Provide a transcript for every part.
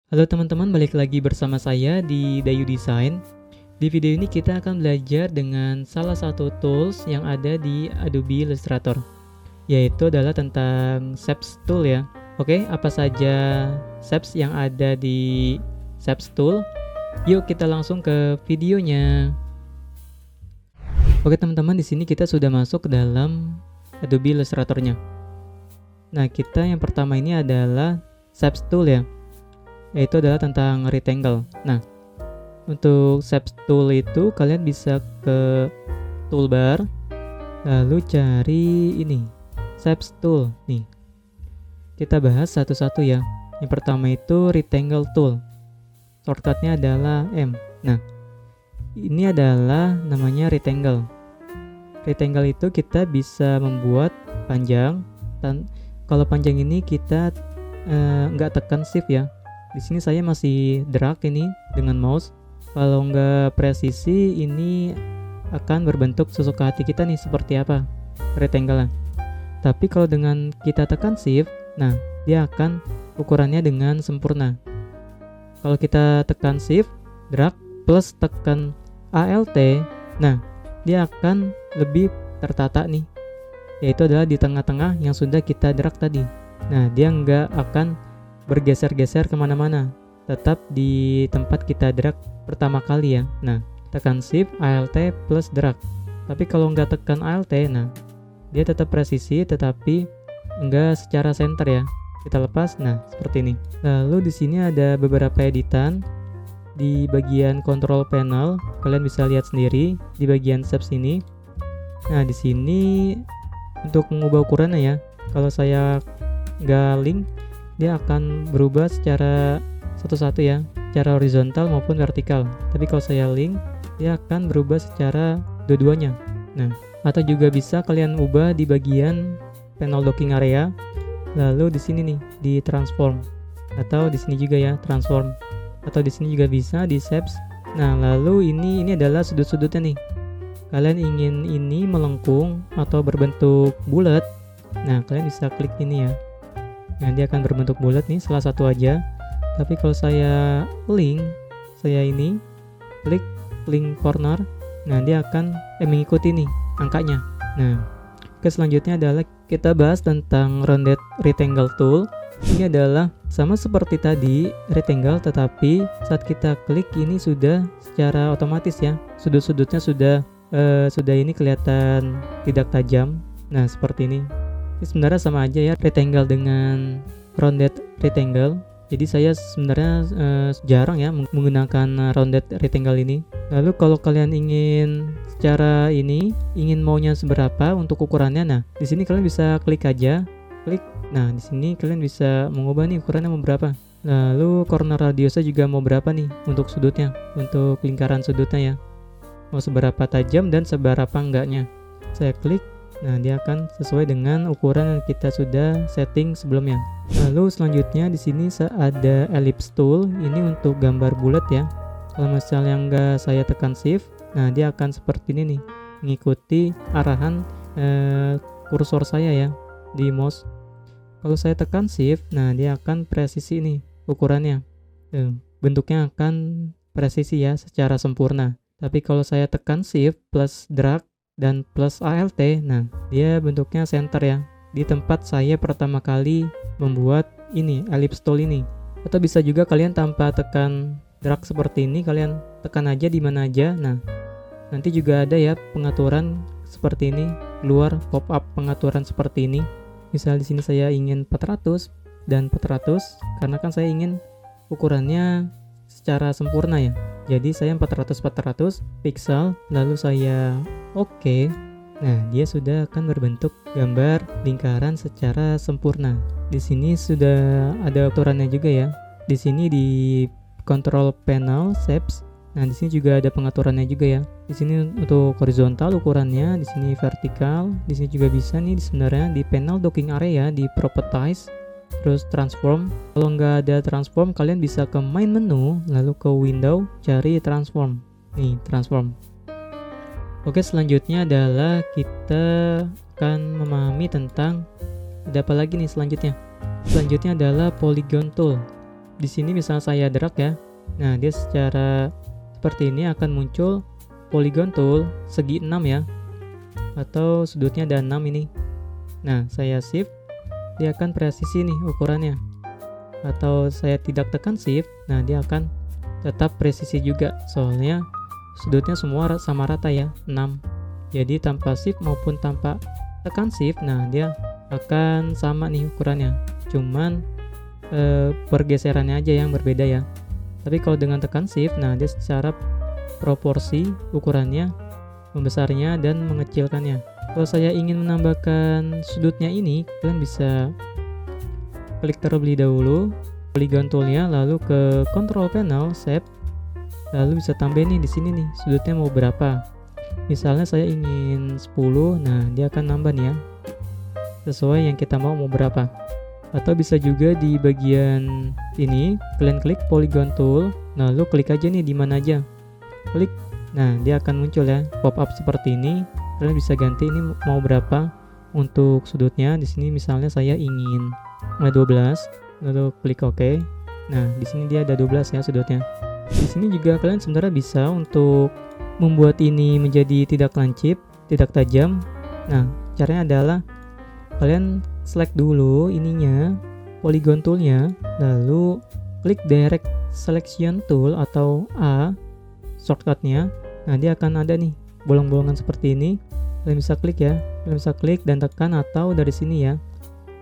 Halo teman-teman, balik lagi bersama saya di Dayu Design. Di video ini kita akan belajar dengan salah satu tools yang ada di Adobe Illustrator, yaitu adalah tentang Shapes Tool ya. Oke, apa saja shapes yang ada di Shapes Tool? Yuk kita langsung ke videonya. Oke teman-teman, di sini kita sudah masuk ke dalam Adobe Illustrator-nya. Nah, kita yang pertama ini adalah Shapes Tool ya, yaitu adalah tentang rectangle. Nah, untuk Shapes Tool itu kalian bisa ke toolbar, lalu cari ini Shapes Tool. Nih, kita bahas satu-satu ya. Yang pertama itu rectangle tool, shortcutnya adalah M. Nah, ini adalah namanya rectangle. Rectangle itu kita bisa membuat panjang, dan kalau panjang ini kita nggak tekan shift ya. Di sini saya masih drag ini dengan mouse. Kalau nggak presisi, ini akan berbentuk sesuka hati kita nih, seperti apa rectangle-nya. Tapi kalau dengan kita tekan shift, nah dia akan ukurannya dengan sempurna. Kalau kita tekan shift, drag plus tekan Alt, nah dia akan lebih tertata nih, yaitu adalah di tengah-tengah yang sudah kita drag tadi. Nah dia nggak akan bergeser-geser kemana-mana, tetap di tempat kita drag pertama kali ya. Nah, tekan shift, Alt plus drag. Tapi kalau nggak tekan Alt, nah dia tetap presisi tetapi nggak secara center ya. Kita lepas, nah seperti ini. Lalu di sini ada beberapa editan di bagian control panel, kalian bisa lihat sendiri di bagian shapes ini. Nah di sini untuk mengubah ukurannya ya, kalau saya nggak link, dia akan berubah secara satu-satu ya, secara horizontal maupun vertikal. Tapi kalau saya link, dia akan berubah secara dua-duanya. Nah, atau juga bisa kalian ubah di bagian panel docking area. Lalu di sini nih, di transform. Atau di sini juga ya, transform. Atau di sini juga bisa di shapes. Nah, lalu ini adalah sudut-sudutnya nih. Kalian ingin ini melengkung atau berbentuk bulat. Nah, kalian bisa klik ini ya. Nah, dia akan berbentuk bulat nih, salah satu aja. Tapi kalau saya link, saya ini klik link corner, nah dia akan mengikuti nih angkanya. Nah, selanjutnya adalah kita bahas tentang rounded rectangle tool. Ini adalah sama seperti tadi rectangle, tetapi saat kita klik ini sudah secara otomatis ya, sudut-sudutnya sudah ini kelihatan tidak tajam. Nah, seperti ini. Ini sebenarnya sama aja ya, rectangle dengan rounded rectangle. Jadi saya sebenarnya jarang ya menggunakan rounded rectangle ini. Lalu kalau kalian ingin secara ini, ingin maunya seberapa untuk ukurannya, nah di sini kalian bisa klik aja, klik. Nah di sini kalian bisa mengubah nih ukurannya mau berapa. Lalu corner radiusnya juga mau berapa nih untuk sudutnya, untuk lingkaran sudutnya ya, mau seberapa tajam dan seberapa enggaknya. Saya klik. Nah, dia akan sesuai dengan ukuran yang kita sudah setting sebelumnya. Lalu selanjutnya di sini ada ellipse tool. Ini untuk gambar bulat ya. Kalau misalnya nggak saya tekan shift, nah dia akan seperti ini nih, mengikuti arahan kursor saya ya di mouse. Kalau saya tekan shift, nah dia akan presisi nih ukurannya. Bentuknya akan presisi ya, secara sempurna. Tapi kalau saya tekan shift plus drag dan plus Alt, nah dia bentuknya center ya, di tempat saya pertama kali membuat ini ellipse tool ini. Atau bisa juga kalian tanpa tekan drag seperti ini, kalian tekan aja di mana aja. Nah nanti juga ada ya pengaturan seperti ini, keluar pop up pengaturan seperti ini. Misal di sini saya ingin 400 dan 400, karena kan saya ingin ukurannya secara sempurna ya. Jadi saya 400 pixel, lalu saya oke. Nah, dia sudah akan berbentuk gambar lingkaran secara sempurna. Di sini sudah ada aturannya juga ya. Di sini di control panel shapes. Nah, di sini juga ada pengaturannya juga ya. Di sini untuk horizontal ukurannya, di sini vertikal, di sini juga bisa nih sebenarnya di panel docking area, di properties. Terus transform. Kalau nggak ada transform, kalian bisa ke main menu, lalu ke window, cari transform. Nih, transform. Oke, selanjutnya adalah kita akan memahami tentang ada apa lagi nih selanjutnya. Selanjutnya adalah polygon tool. di sini misalnya saya drag ya. Nah, dia secara seperti ini akan muncul polygon tool segi 6 ya. Atau sudutnya ada 6 ini. Nah, saya shift, dia akan presisi nih ukurannya. Atau saya tidak tekan shift, nah dia akan tetap presisi juga. Soalnya sudutnya semua sama rata ya, 6. Jadi tanpa shift maupun tanpa tekan shift, nah dia akan sama nih ukurannya. Cuman pergeserannya aja yang berbeda ya. Tapi kalau dengan tekan shift, nah dia secara proporsi ukurannya membesarnya dan mengecilkannya. Kalau saya ingin menambahkan sudutnya ini, kalian bisa klik terlebih dahulu polygon toolnya, lalu ke control panel shape, lalu bisa tambah nih di sini nih sudutnya mau berapa. Misalnya saya ingin 10, nah dia akan nambah nih ya sesuai yang kita mau berapa. Atau bisa juga di bagian ini kalian klik polygon tool, lalu klik aja nih di mana aja, klik, nah dia akan muncul ya pop up seperti ini. Kalian bisa ganti ini mau berapa untuk sudutnya. Di sini misalnya saya ingin 12, lalu klik OK. Nah, di sini dia ada 12 ya sudutnya. Di sini juga kalian sebenarnya bisa untuk membuat ini menjadi tidak lancip, tidak tajam. Nah, caranya adalah kalian select dulu ininya, polygon toolnya, lalu klik direct selection tool atau A shortcutnya. Nah, dia akan ada nih bolong-bolongan seperti ini. Kalian bisa klik ya, kalian bisa klik dan tekan, atau dari sini ya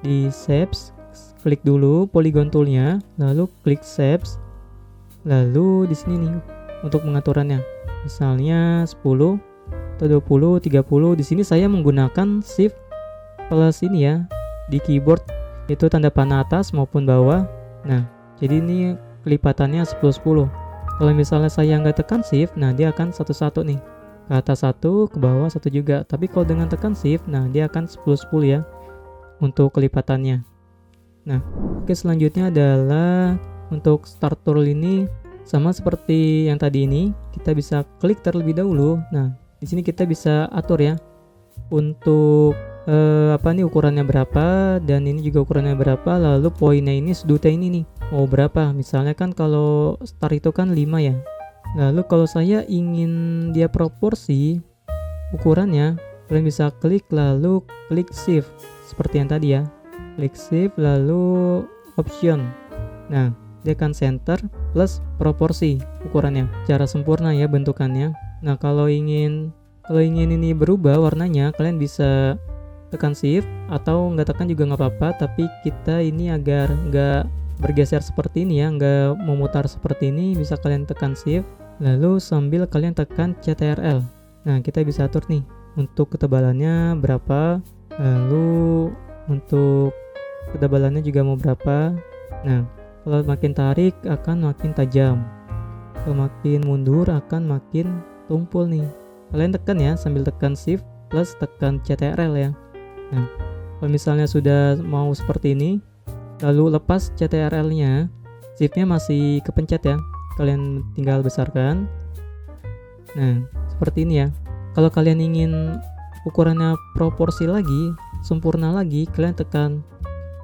di shapes, klik dulu polygon toolnya, lalu klik shapes, lalu di sini nih untuk pengaturannya, misalnya 10 atau 20, 30. Di sini saya menggunakan shift plus ini ya di keyboard, itu tanda panah atas maupun bawah. Nah, jadi ini kelipatannya 10-10. Kalau misalnya saya nggak tekan shift, nah dia akan satu-satu nih, ke atas satu, ke bawah satu juga. Tapi kalau dengan tekan shift, nah dia akan 10-10 ya untuk kelipatannya. Nah, oke, selanjutnya adalah untuk start tool ini sama seperti yang tadi ini, kita bisa klik terlebih dahulu. Nah, di sini kita bisa atur ya untuk ukurannya berapa, dan ini juga ukurannya berapa, lalu poinnya ini, sudutnya ini nih mau berapa. Misalnya kan kalau start itu kan 5 ya. Lalu kalau saya ingin dia proporsi ukurannya, kalian bisa klik lalu klik shift seperti yang tadi ya. Klik shift lalu option. Nah, dia akan center plus proporsi ukurannya secara sempurna ya bentukannya. Nah, kalau ingin ini berubah warnanya, kalian bisa tekan shift, atau nggak tekan juga nggak apa-apa, tapi kita ini agar nggak bergeser seperti ini ya, nggak memutar seperti ini, bisa kalian tekan shift lalu sambil kalian tekan CTRL. Nah, kita bisa atur nih untuk ketebalannya berapa, lalu untuk ketebalannya juga mau berapa. Nah, kalau makin tarik akan makin tajam, kalau makin mundur akan makin tumpul nih. Kalian tekan ya sambil tekan shift plus tekan CTRL ya. Nah, kalau misalnya sudah mau seperti ini, lalu lepas CTRL-nya, shift-nya masih kepencet ya, kalian tinggal besarkan. Nah, seperti ini ya. Kalau kalian ingin ukurannya proporsi lagi, sempurna lagi, kalian tekan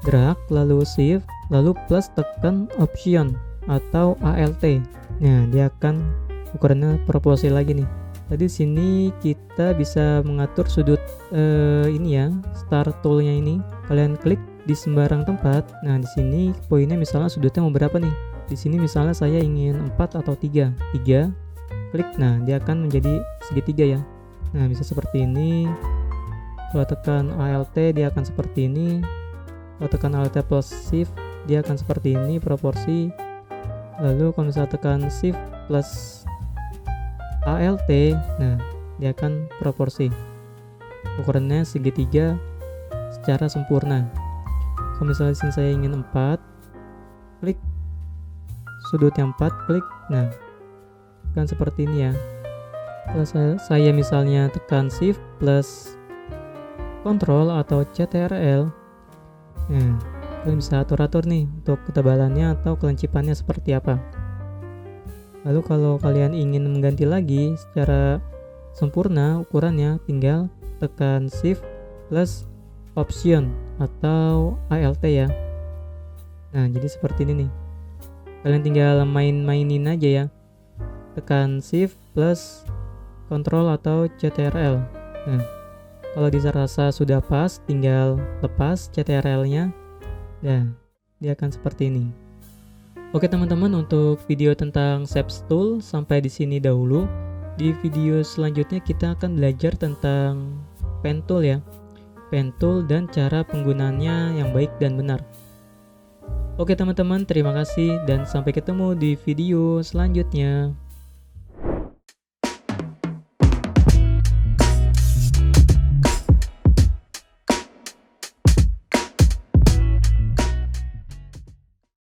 drag, lalu shift, lalu plus tekan option atau ALT. Nah, dia akan ukurannya proporsi lagi nih. Tadi sini kita bisa mengatur sudut ini ya, start toolnya ini. Kalian klik di sembarang tempat. Nah, di sini poinnya misalnya sudutnya mau berapa nih? Di sini misalnya saya ingin 4 atau 3. Klik, nah dia akan menjadi segitiga ya. Nah, bisa seperti ini. Kalau tekan ALT dia akan seperti ini. Kalau tekan ALT plus shift dia akan seperti ini proporsi. Lalu kalau misalnya tekan shift plus ALT, nah dia akan proporsi ukurannya segitiga secara sempurna. Kalau misalnya di sini saya ingin 4, klik sudut yang 4, klik, nah kan seperti ini ya. Kalau saya misalnya tekan shift plus control atau CTRL, nah kalian bisa atur-atur nih untuk ketebalannya atau kelencipannya seperti apa. Lalu kalau kalian ingin mengganti lagi secara sempurna ukurannya, tinggal tekan shift plus option atau ALT ya. Nah, jadi seperti ini nih. Kalian tinggal mainin aja ya. Tekan Shift plus Ctrl atau CTRL. Nah, kalau dirasa sudah pas, tinggal lepas CTRL-nya. Nah, dia akan seperti ini. Oke teman-teman, untuk video tentang Shapes Tool sampai di sini dahulu. Di video selanjutnya kita akan belajar tentang Pen Tool ya. Pen Tool dan cara penggunaannya yang baik dan benar. Oke teman-teman, terima kasih dan sampai ketemu di video selanjutnya.